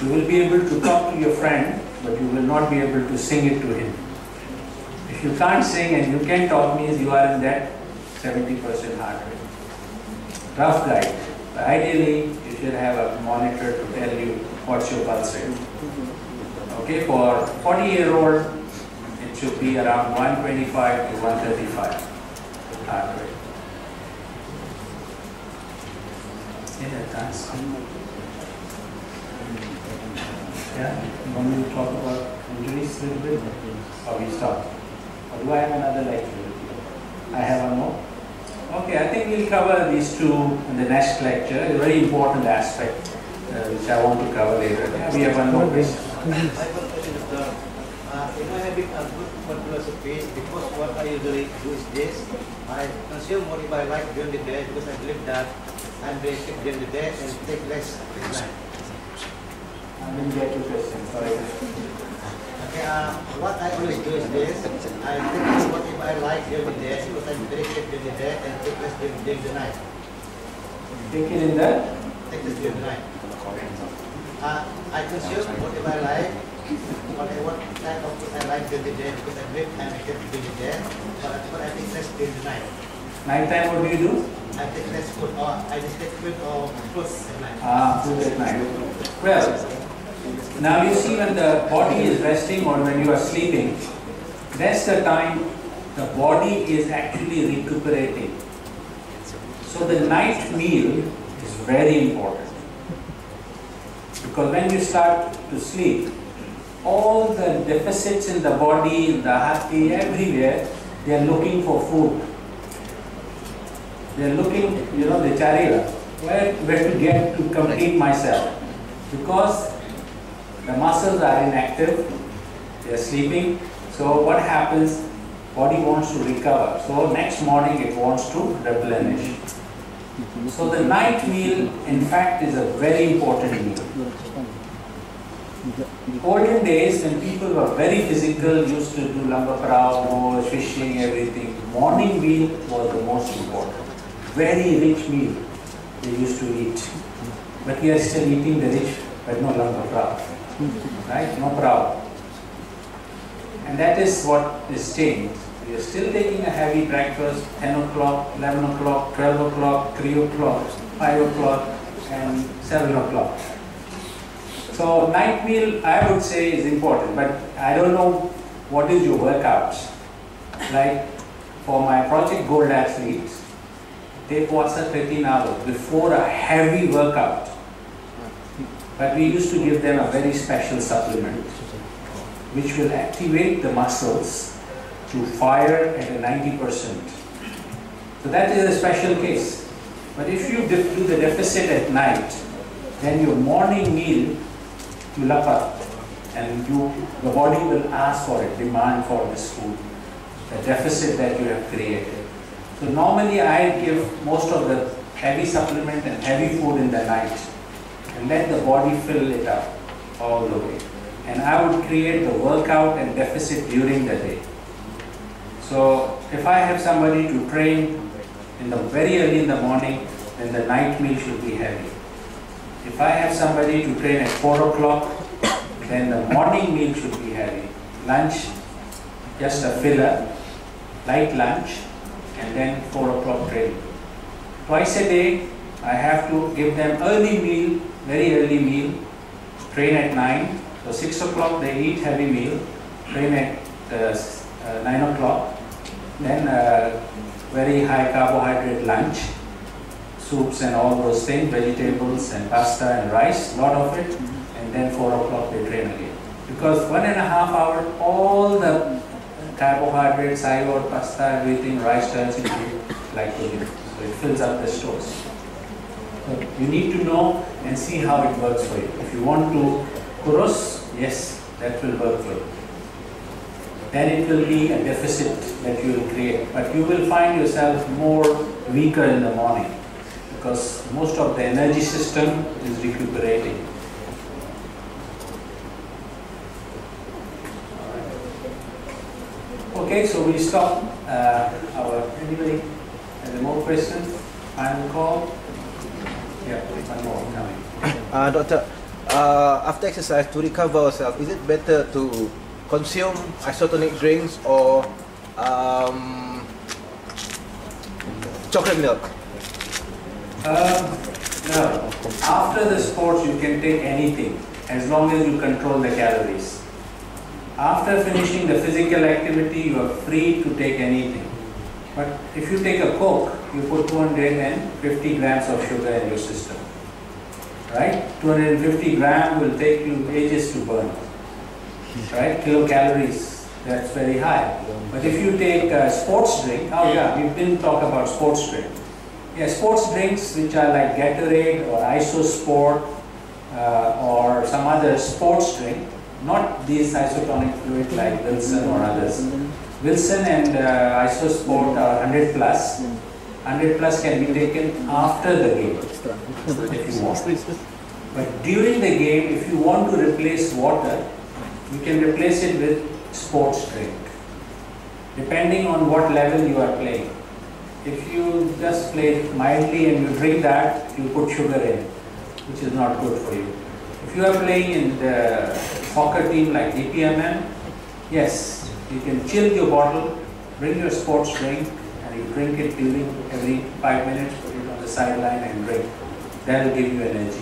You will be able to talk to your friend, but you will not be able to sing it to him. If you can't sing and you can talk, means you are in that 70% heart rate. Rough guide. But ideally, you should have a monitor to tell you what's your pulse rate. Okay, for 40-year-old, it should be around 125 to 135 heart rate. Yeah, thanks. Yeah, you want me to talk about injuries a little bit? Or we stop? Or do I have another lecture with you? I have one more? Okay, I think we'll cover these two in the next lecture. A very important aspect which I want to cover later. Yeah, we have one more question. My first question is, am I having a good philosophy? Because what I usually do is this: I consume what I like during the day because I believe that I'm very sick during the day and take less at night. I didn't get your question, sorry. Okay, what I always do is this: I take what I like during the day because I'm very sick during the day and take less during the night. Take it in the? Take less during the night. I consume what I like, what type of food I like during the day because I believe I'm sick during the day, but I take less during the night. Night time, what do you do? I take less food, or I just take food or fruits at night. Food at night. Well, now you see when the body is resting or when you are sleeping, that's the time the body is actually recuperating. So the night meal is very important. Because when you start to sleep, all the deficits in the body, in the hati, everywhere, they are looking for food. They are looking, the charila, where to get to complete myself. Because the muscles are inactive, they are sleeping. So what happens? Body wants to recover. So next morning it wants to replenish. So the night meal, in fact, is a very important meal. Olden days, when people were very physical, used to do lumber prao, fishing, everything, morning meal was the most important. Very rich meal they used to eat. But we are still eating the rich, but no lumber prao. Right? No prao. And that is what is changed. We are still taking a heavy breakfast, 10 o'clock, 11 o'clock, 12 o'clock, 3 o'clock, 5 o'clock, and 7 o'clock. So night meal, I would say, is important, but I don't know what is your workouts. Like for my Project Gold athletes, they puasa 13 hours before a heavy workout. But we used to give them a very special supplement which will activate the muscles to fire at a 90%. So that is a special case. But if you do the deficit at night, then your morning meal will lap up and the body will ask for it, demand for this food, the deficit that you have created. So normally I give most of the heavy supplement and heavy food in the night and let the body fill it up all the way. And I would create the workout and deficit during the day. So if I have somebody to train very early in the morning, then the night meal should be heavy. If I have somebody to train at 4 o'clock, then the morning meal should be heavy. Lunch, just a filler, light lunch, and then 4 o'clock training. Twice a day, I have to give them early meal, very early meal, train at 9. So 6 o'clock they eat heavy meal, train at 9 o'clock, then very high carbohydrate lunch, soups and all those things, vegetables and pasta and rice, lot of it, and then 4 o'clock they train again. Because 1.5 hours, all the carbohydrates, iodine, pasta, everything, rice turns into glycogen. So it fills up the stores. So you need to know and see how it works for you. If you want to kurus, yes, that will work for you. Then it will be a deficit that you will create. But you will find yourself more weaker in the morning because most of the energy system is recuperating. Okay, so we stop anybody has more questions? Final call? Yeah, one more coming. Doctor, after exercise to recover ourselves, is it better to consume isotonic drinks or chocolate milk? No. After the sports, you can take anything as long as you control the calories. After finishing the physical activity, you are free to take anything. But if you take a Coke, you put 250 grams of sugar in your system. Right? 250 grams will take you ages to burn. Right? Kilocalories, that's very high. But if you take a sports drink, oh yeah, we didn't talk about sports drink. Yeah, sports drinks which are like Gatorade or Isosport or some other sports drink, not these isotonic fluid like Wilson or others. Wilson and Isosport are 100 plus. 100 plus can be taken after the game if you want. But during the game, if you want to replace water, you can replace it with sports drink, depending on what level you are playing. If you just play mildly and you drink that, you put sugar in, which is not good for you. If you are playing in the soccer team like DPMM, yes, you can chill your bottle, bring your sports drink, and you drink it during every 5 minutes, put it on the sideline and drink. That will give you energy.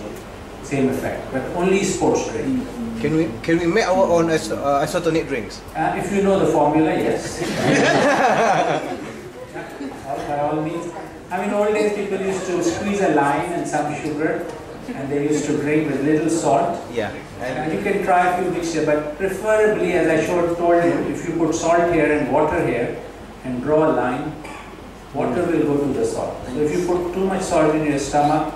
Same effect, but only sports drink. Can we make our own isotonic drinks? If you know the formula, yes. By all means. I mean, old days people used to squeeze a lime and some sugar, and they used to drink with little salt. Yeah. And you can try a few mixture, but preferably, as I told you, if you put salt here and water here and draw a line, water will go to the salt. So if you put too much salt in your stomach,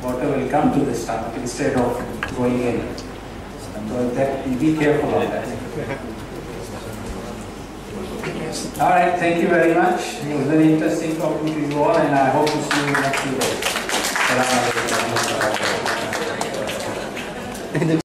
water will come to the stomach instead of going in. So that, be careful of that. All right, thank you very much. It was very interesting talking to you all, and I hope to see you next few days.